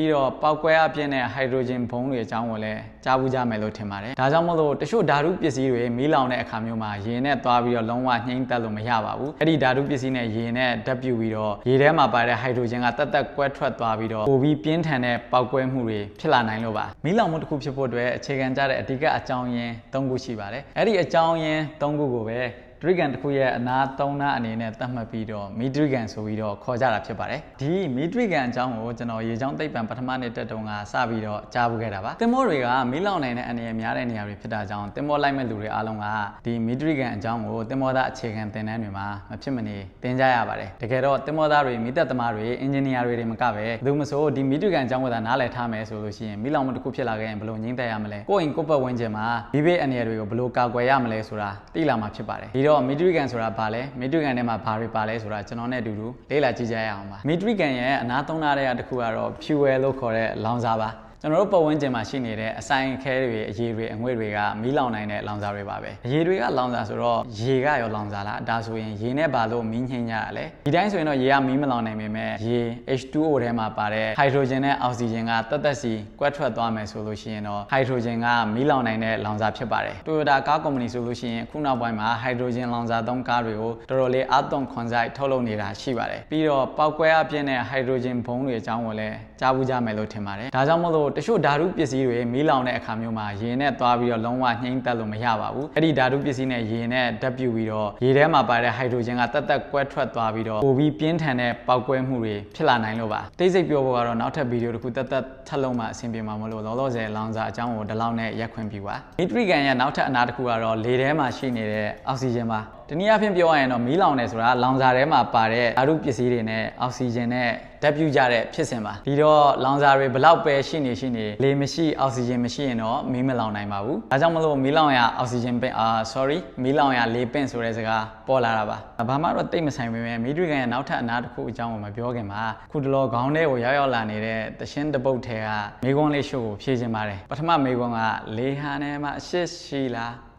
ပြီးတော့ပောက်ကွဲအပြင်းတဲ့ဟိုက်ဒရိုဂျင်ဘုံတွေအကြောင်းကိုလည်းကြားဘူးကြမယ်လို့ထင်ပါတယ်ဒါကြောင့်မို့လို့တချို့ဓာတုပစ္စည်းတွေမီးလောင်တဲ့အခါမျိုးမှာရေနဲ့သွားပြီးတော့လုံးဝနှိမ့်သက်လို့မရပါဘူးအဲ့ဒီဓာတုပစ္စည်းနဲ့ရေနဲ့ဓာတ်ပြုပြီးတော့ရေထဲမှာပါတဲ့ဟိုက်ဒရိုဂျင်ကတက်တက်ကွဲထွက်သွားပြီးတော့ပိုပြီးပြင်းထန်တဲ့ပောက်ကွဲမှုတွေဖြစ်လာနိုင်လို့ပါမီးလောင်မှုတစ်ခုဖြစ်ဖို့အတွက်အခြေခံကြတဲ့အဓိကအကြောင်းရင်း၃ခုရှိပါတယ်အဲ့ဒီအကြောင်းရင်း၃ခုကိုပဲဒရိကန်တစ်ခုရဲ့အနာ၃နာအနေနဲ့သတ်မှတ်ပြီးတော့မီဒရိကန်ဆိုပြီးတော့ခေါ်ကြတာဖြစ်ပါတယ်ဒီမီဒရိကန်အကြောင်းကိုကျွန်တော်ရေချောင်းသိပ္ပံပထမနှစ်တက်တုန်းကစပြီးတော့ကြားဘူးခဲ့တာပါတင်မောတွေကမီးလောင်နိုင်တဲ့အနေနဲ့များတဲ့နေရာတွေဖြစ်တာကြောင့်တင်မောလိုက်မဲ့လူတွေအားလုံးကဒီမီဒရိကန်အကြောင်းကိုတင်မောသားအခြေခံသင်တန်းတွေမှာမဖြစ်မနေသင်ကြားရပါတယ်တကယ်တော့တင်မောသားတွေမီးတပ်သမားတွေအင်ဂျင်နီယာတွေမကပဲဘယ်သူမှဆိုဒီမီဒရိကန်အကြောင်းကိုသာနားလည်ထားမယ်ဆိုလို့ရှိရင်မီးလောင်မှုတစ်ခုဖြစ်လာခဲ့ရင်ဘယ်လိုငြိမ်းသက်ရမလဲကိုယ့်အိမ်ကိုယ့်ဘက်ဝန်းကျင်မှာဒီဘေးအနေတွေကိုဘယ်လိုကာကွယ်ရမလဲဆိုတာသိလာမှာဖြစ်ပါတယ်ဒီတော့မီဒရိကန်ဆိုတာဘာလဲမီဒရိကန်ထဲမှာဘာတွေပါလဲဆိုတာကျွန်တော်နဲ့အတူတူလေ့လာကြည့်ကြရအောင်ပါမီဒရိကန်ရဲ့အနာသုံးထားတဲ့တစ်ခုကတော့ fuel လို့ခေါ်တဲ့လောင်စာပါကျွန်တော်တို့ပတ်ဝန်းကျင်မှာရှိနေတဲ့အဆိုင်ခဲတွေအရေတွေအငွေ့တွေကမီးလောင်နိုင်တဲ့လောင်စာတွေပါပဲအရေတွေကလောင်စာဆိုတော့ရေကရောလောင်စာလားဒါဆိုရင်ရေနဲ့ဘာလို့မီးငြိမ်းကြရလဲဒီတိုင်းဆိုရင်တော့ရေကမီးမလောင်နိုင်ပေမဲ့ရေ H2O ထဲမှာပါတဲ့ဟိုက်ဒရိုဂျင်နဲ့အောက်ဆီဂျင်ကတက်တက်စီကွဲထွက်သွားမယ်ဆိုလို့ရှိရင်တော့ဟိုက်ဒရိုဂျင်ကမီးလောင်နိုင်တဲ့လောင်စာဖြစ်ပါတယ် Toyota ကားကုမ္ပဏီဆိုလို့ရှိရင်ခုနောက်ပိုင်းမှာဟိုက်ဒရိုဂျင်လောင်စာသုံးကားတွေကိုတော်တော်လေးအားသွန်ခွန်စိုက်ထုတ်လုပ်နေတာရှိပါတယ်ပြီးတော့ပောက်ကွဲအပြင်းတဲ့ဟိုက်ဒရိုဂျင်ဘုံတွေအကြောင်းကိုလည်းကြားဘူးကြမယ်လို့ထင်ပါတယ်ဒါကြောင့်မို့လို့တချို့ဓာတုပစ္စည်းတွေမီးလောင်တဲ့အခါမျိုးမှာရေနဲ့သွားပြီးတော့လုံးဝနှိမ့်သက်လို့မရပါဘူးအဲ့ဒီဓာတုပစ္စည်းနဲ့ရေနဲ့ဓာတ်ပြုပြီးတော့ရေထဲမှာပါတဲ့ဟိုက်ဒရိုဂျင်ကတက်တက်ကွဲထွက်သွားပြီးတော့ပိုပြီးပြင်းထန်တဲ့ပောက်ကွဲမှုတွေဖြစ်လာနိုင်လို့ပါတိတ်ဆိတ်ပြောဖို့ကတော့နောက်ထပ်ဗီဒီယိုတစ်ခုတက်တက်ထပ်လုံးမှအဆင်ပြေမှာမလို့လောလောဆယ်လောင်စာအကြောင်းကိုဒီလောက်နဲ့ရက်ခွင့်ပြုပါမီဒရိကန်ရဲ့နောက်ထပ်အနာတစ်ခုကတော့လေထဲမှာရှိနေတဲ့အောက်ဆီဂျင်ပါတနည်းအားဖြင့်ပြောရရင်တော့မီးလောင်တယ်ဆိုတာလောင်စာထဲမှာပါတဲ့ဓာတုပစ္စည်းတွေနဲ့အောက်ဆီဂျင်နဲ့ဓာတ်ပြုကြတဲ့ဖြစ်စဉ်ပါဒီတော့လောင်စာတွေဘလောက်ပဲရှိနေလေမရှိအောက်ဆီဂျင်မရှိရင်တော့မီးမလောင်နိုင်ပါဘူးဒါကြောင့်မလို့မီးလောင်ရအောက်ဆီဂျင်ပင့်မီးလောင်ရလေပင့်ဆိုတဲ့စကားပေါ်လာတာပါဘာမှတော့တိတ်မဆိုင်ပေမဲ့မီဒရိကန်ရဲ့နောက်ထပ်အနာတစ်ခုအကြောင်းကိုမပြောခင်မှာခုတလောခေါင်းထဲကိုရောက်လာနေတဲ့သရှင်းတပုတ်ထဲကမေကွန်းလေးရှို့ကိုဖြေချင်ပါတယ်ပထမမေကွန်းကလေဟာနဲ့မှအရှိရှိလာ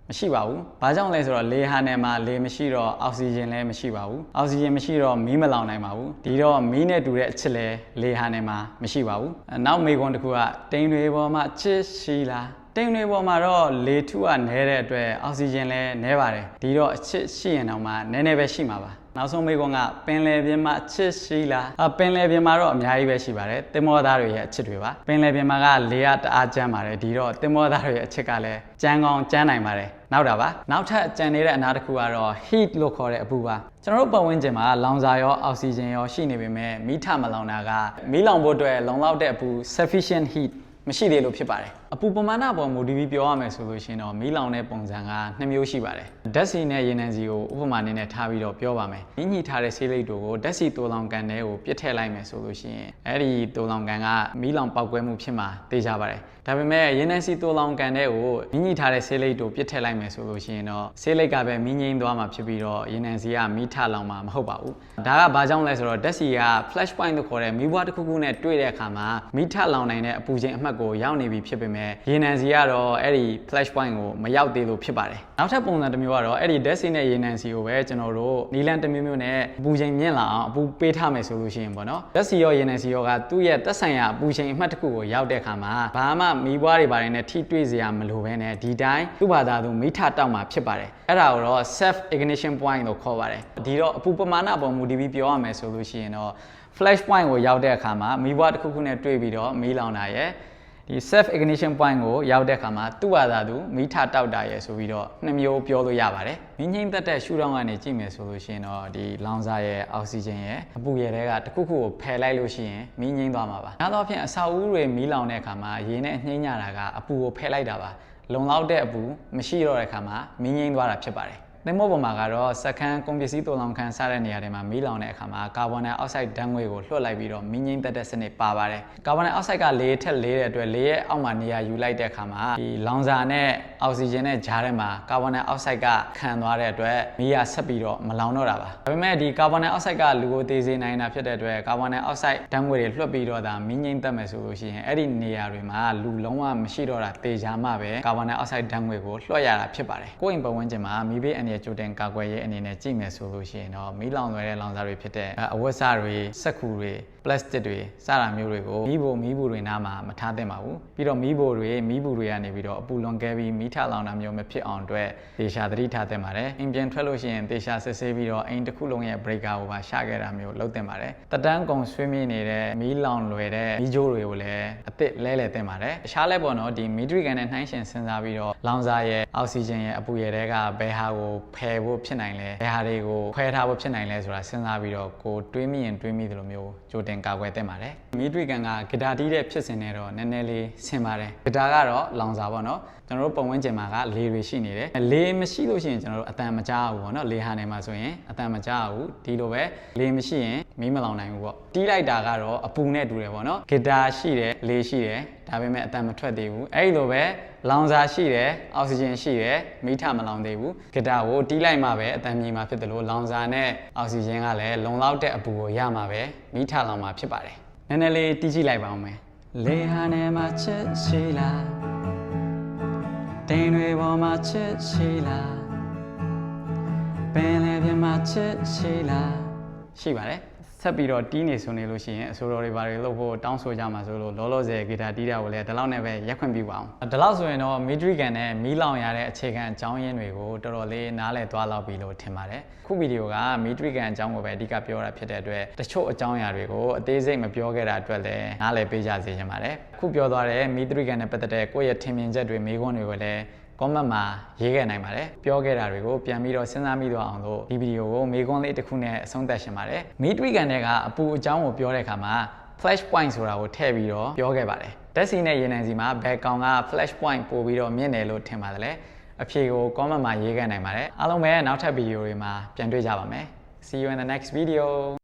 းမရှိပါဘူး။ဘာကြောင့်လဲဆိုတော့လေဟာနယ်မှာလေမရှိတော့အောက်ဆီဂျင်လည်းမရှိပါဘူး။အောက်ဆီဂျင်မရှိတော့မီးမလောင်နိုင်ပါဘူး။ဒီတော့မီးနဲ့တူတဲ့အချစ်လည်းလေဟာနယ်မှာမရှိပါဘူး။နောက်မေကွန်တစ်ခုကတိမ်တွေပေါ်မှာချစ်ရှိလားတိမ်တွေပေါ်မှာတော့လေထုကနည်းတဲ့အတွက်အောက်ဆီဂျင်လည်းနည်းပါတယ်။ဒီတော့အချစ်ရှိရင်တော့မှနည်းနည်းပဲရှိမှာပါ။နောက်ဆုံးမေကွန်ကပင်လယ်ပြင်မှာချစ်ရှိလားပင်လယ်ပြင်မှာတော့အများကြီးပဲရှိပါတယ်သင်္ဘောသားတွေရဲ့အချစ်တွေပါပင်လယ်ပြင်မှာကလေကတအားကျန်းပါတယ်ဒီတော့သင်္ဘောသားတွေရဲ့အချစ်ကလည်းကျန်းကောင်းကျန်းနိုင်ပါတယ်နောက်တာပါနောက်ထပ်ကျန်နေတဲ့အနာတစ်ခုကတော့ heat လို့ခေါ်တဲ့အပူပါကျွန်တော်တို့ပတ်ဝန်းကျင်မှာလောင်စာရောအောက်ဆီဂျင်ရောရှိနေပေမဲ့မီးထမလောင်တာကမီးလောင်ဖို့အတွက်လုံလောက်တဲ့အပူ sufficient heat မရှိသေးလို့ဖြစ်ပါတယ်အပူပမာဏပေါ်မူတည်ပြီးပြောရမယ်ဆိုလို့ရှိရင်တော့မီးလောင်တဲ့ပုံစံက2မျိုးရှိပါတယ်ဓာတ်ဆီနဲ့ရေနံဆီကိုဥပမာအနေနဲ့ထားပြီးတော့ပြောပါမယ်ညှိထားတဲ့ဆေးလိပ်တို့ကိုဓာတ်ဆီတိုလောင်ကန်ထဲကိုပြစ်ထည့်လိုက်မယ်ဆိုလို့ရှိရင်အဲ့ဒီတိုလောင်ကန်ကမီးလောင်ပေါက်ကွဲမှုဖြစ်မှာသိကြပါတယ်ဒါပေမဲ့ရေနံဆီတိုလောင်ကန်ထဲကိုညှိထားတဲ့ဆေးလိပ်တို့ပြစ်ထည့်လိုက်မယ်ဆိုလို့ရှိရင်တော့ဆေးလိပ်ကပဲမီးငြိမ်းသွားမှာဖြစ်ပြီးတော့ရေနံဆီကမီးထလောင်မှာမဟုတ်ပါဘူးဒါကဘာကြောင့်လဲဆိုတော့ဓာတ်ဆီက flash point လို့ခေါ်တဲ့မီးဘွားတစ်ခုခုနဲ့တွေ့တဲ့အခါမှာမီးထလောင်နိုင်တဲ့အပူချိန်အမှတ်ကိုရောက်နေပြီဖြစ်ပေမဲ့ရေနံဆီကတော့အဲ့ဒီ flash point ကိုမရောက်သေးလို့ဖြစ်ပါတယ်နောက်ထပ်ပုံစံတစ်မျိုးကတော့အဲ့ဒီဓာတ်ဆီနဲ့ရေနံဆီကိုပဲကျွန်တော်တို့နီလန်တစ်မျိုးမျိုးနဲ့အပူချိန်မြင့်လာအောင်အပူပေးထားမယ်ဆိုလို့ရှိရင်ပေါ့နော်ဓာတ်ဆီရောရေနံဆီရောကသူ့ရဲ့သက်ဆိုင်ရာအပူချိန်အမှတ်တစ်ခုကိုရောက်တဲ့အခါမှာဘာမှမီးဘွားတွေပါတယ်နဲ့ထိတွေ့စရာမလိုဘဲနဲ့ဒီတိုင်းသူ့ဘာသာသူမီးထတောက်မှာဖြစ်ပါတယ်အဲ့ဒါကိုတော့ self ignition point လို့ခေါ်ပါတယ်ဒီတော့အပူပမာဏပေါ်မူတည်ပြီးပြောရမယ်ဆိုလို့ရှိရင်တော့ flash point ကိုရောက်တဲ့အခါမှာမီးဘွားတစ်ခုခုနဲ့တွေ့ပြီးတော့မီးလောင်တာရဲ့ဒီ self ignition point ကိုရောက်တဲ့အခါမှာသူ့ဘာသာသူမီးထတောက်တာရဲ့ဆိုပြီးတော့2မျိုးပြောလို့ရပါတယ်မီးငြိမ်းသက်တဲ့ရှုထောင့်ကနေကြည့်မယ်ဆိုလို့ရှိရင်တော့ဒီလောင်စာရဲ့အောက်ဆီဂျင်ရဲ့အပူရဲ့တွေကတစ်ခုခုကိုဖယ်လိုက်လို့ရှိရင်မီးငြိမ်းသွားမှာပါနောက်တော့ဖြင့်အဆောက်အဦတွေမီးလောင်တဲ့အခါမှာရေနဲ့နှိမ့်ညတာကအပူကိုဖယ်လိုက်တာပါလုံလောက်တဲ့အပူမရှိတော့တဲ့အခါမှာမီးငြိမ်းသွားတာဖြစ်ပါတယ်သင်္ဘောပေါ်မှာကတော့စက္ကန့်ကုန်ပစ္စည်းတိုလောင်ခန်းစတဲ့နေရာတွေမှာမီးလောင်တဲ့အခါမှာကာဗွန်ဒိုင်အောက်ဆိုက်ဓာတ်ငွေ့ကိုလွှတ်လိုက်ပြီးတော့မီးငြိမ်းသက်တဲ့စနစ်ပါပါတယ်ကာဗွန်ဒိုင်အောက်ဆိုက်ကလေထက်လေးတဲ့အတွက်လေရဲ့အောက်မှာနေရာယူလိုက်တဲ့အခါမှာဒီလောင်စာနဲ့အောက်ဆီဂျင်နဲ့ကြားထဲမှာကာဗွန်ဒိုင်အောက်ဆိုက်ကခံသွားတဲ့အတွက်မီးကဆက်ပြီးတော့မလောင်တော့တာပါဒါပေမဲ့ဒီကာဗွန်ဒိုင်အောက်ဆိုက်ကလူကိုသေစေနိုင်တာဖြစ်တဲ့အတွက်ကာဗွန်ဒိုင်အောက်ဆိုက်ဓာတ်ငွေ့တွေလွှတ်ပြီးတော့ဒါမီးငြိမ်းသက်မယ်ဆိုလို့ရှိရင်အဲ့ဒီနေရာတွေမှာလူလုံးဝမရှိတော့တာသေချာမှပဲကာဗွန်ဒိုင်အောက်ဆိုက်ဓာတ်ငွေ့ကိုလွှတ်ရတာဖြစ်ပါတယ်ကိုယ့်အိမ်ပတ်ဝန်းကျင်မှာမီးဘေးအန္တရာယ်ကြိုတင်ကာကွယ်အနေနဲ့ကြည့်မယ်ဆိုလို့ရှိရင်တော့မီးလောင်လွယ်တဲ့လောင်စာတွေဖြစ်တဲ့အဝတ်အစားတွေစက်ကူတွေ plastic တွေစတာမျိုးတွေကိုမီးဘူးတွေနားမှာမထားသင့်ပါဘူးပြီးတော့မီးဘူးတွေကနေပြီးတော့အပူလွန်ကဲပြီးမီးထလောင်တာမျိုးမဖြစ်အောင်အတွက်သေချာသတိထားသင့်ပါတယ်အင်ပြန်ထွက်လို့ရှိရင်သေချာစစ်ဆေးပြီးတော့အိမ်တစ်ခုလုံးရဲ့ breaker ကိုပါရှခဲ့တာမျိုးလုပ်သင့်ပါတယ်တက်တန်းကုံဆွေးမြေ့နေတဲ့မီးလောင်လွယ်တဲ့မီးကြိုးတွေကိုလည်းအသစ်လဲသင့်ပါတယ်တခြားလဲပေါ့နော်ဒီမီထရီကန်နဲ့နှိုင်းယှဉ်စဉ်းစားပြီးတော့လောင်စာရဲ့အောက်ဆီဂျင်ရဲ့အပူရဲ့တွေကဘယ်ဟာကိုဖယ်ဖို့ဖြစ်နိုင်လဲဘယ်ဟာတွေကိုခွဲထားဖို့ဖြစ်နိုင်လဲဆိုတာစဉ်းစားပြီးတော့ကိုတွေးမိရင်တွေးမိသလိုမျိုးကြိုတင်ကာကွယ်သင့်ပါတယ်မီထရီကန်ကဂီတာတီးတဲ့ဖြစ်စဉ်နဲ့တော့နည်းနည်းလေးဆင်ပါတယ်ဂီတာကတော့လောင်စာပေါ့နော်ကျွန်တော်တို့ပုံဝန်းကျင်မှာကလေတွေရှိနေတယ်လေမရှိလို့ရှိရင်ကျွန်တော်တို့အတန်မကြားဘူးပေါ့နော်လေဟာနေမှာဆိုရင်အတန်မကြားဘူးဒီလိုပဲလေမရှိရင်မီးမလောင်နိုင်ဘူးပေါ့တီးလိုက်တာကတော့အပူနဲ့တူတယ်ပေါ့နော်ဂီတာရှိတယ်လေရှိတယ်ဒါပေမဲ့အတန်မထွက်သေးဘူးအဲ့လိုပဲလောင်စာရှိတယ်အောက်ဆီဂျင်ရှိတယ်မီးထမလောင်သေးဘူးဂီတာကိုတီးလိုက်မှပဲအတန်မြည်မှာဖြစ်တယ်လို့လောင်စာနဲ့အောက်ဆီဂျင်ကလည်းလုံလောက်တဲ့အပူကိုရမှာပဲမီးထလောင်မှာဖြစ်ပါတယ်နည်းနည်းလေးတီးကြည့်လိုက်ပါဦးမယ်လေဟာနေမှာချစ်ရှိလားတင်းတွေပေါ်မှာချစ်ရှိလားပင်လယ်ပြင်မှာချစ်ရှိလားရှိပါတယ်ဆက်ပြီးတော့တီးနေဆိုနေလို့ရှိရင်အဆိုတော်တွေဘာတွေလုပ်ဖို့တောင်းဆိုကြမှာဆိုလို့လောလောဆယ်ဂီတာတီးတာကိုလည်းဒီလောက်နဲ့ပဲရက်ခွင့်ပြုပါအောင်ဒီလောက်ဆိုရင်တော့မီထရီကန်နဲ့မီးလောင်ရတဲ့အခြေခံအကြောင်းရင်းတွေကိုတော်တော်လေးနားလည်သွားလောက်ပြီလို့ထင်ပါတယ်ခုဗီဒီယိုကမီထရီကန်အကြောင်းကိုပဲအဓိကပြောတာဖြစ်တဲ့အတွက်တချို့အကြောင်းအရာတွေကိုအသေးစိတ်မပြောခဲ့တာအတွက်လည်းနားလည်ပေးကြစေချင်ပါတယ်ခုပြောသွားတဲ့မီထရီကန်နဲ့ပတ်သက်တဲ့ကိုယ့်ရဲ့ထင်မြင်ချက်တွေမေးခွန်းတွေကိုလည်းcomment မှာရေးခဲ့နိုင်ပါတယ်ပြောခဲ့တာတွေကိုပြန်ပြီးတော့စဉ်းစားမိတော့အောင်လို့ဒီဗီဒီယိုကိုမေးခွန်းလေးတစ်ခုနဲ့အဆုံးသတ်ရှင်ပါတယ်မီထရီကန်တွေကအပူအကြောင်းကိုပြောတဲ့အခါမှာ flash point ဆိုတာကိုထည့်ပြီးတော့ပြောခဲ့ပါတယ်ဓာတ်ဆီနဲ့ရေနံဆီမှာဘယ်ကောင်က flash point ပို့ပြီးတော့မြင့်တယ်လို့ထင်ပါတယ်လေအဖြေကို comment မှာရေးခဲ့နိုင်ပါတယ်အားလုံးပဲနောက်ထပ်ဗီဒီယိုတွေမှာပြန်တွေ့ကြပါမယ် see you in the next video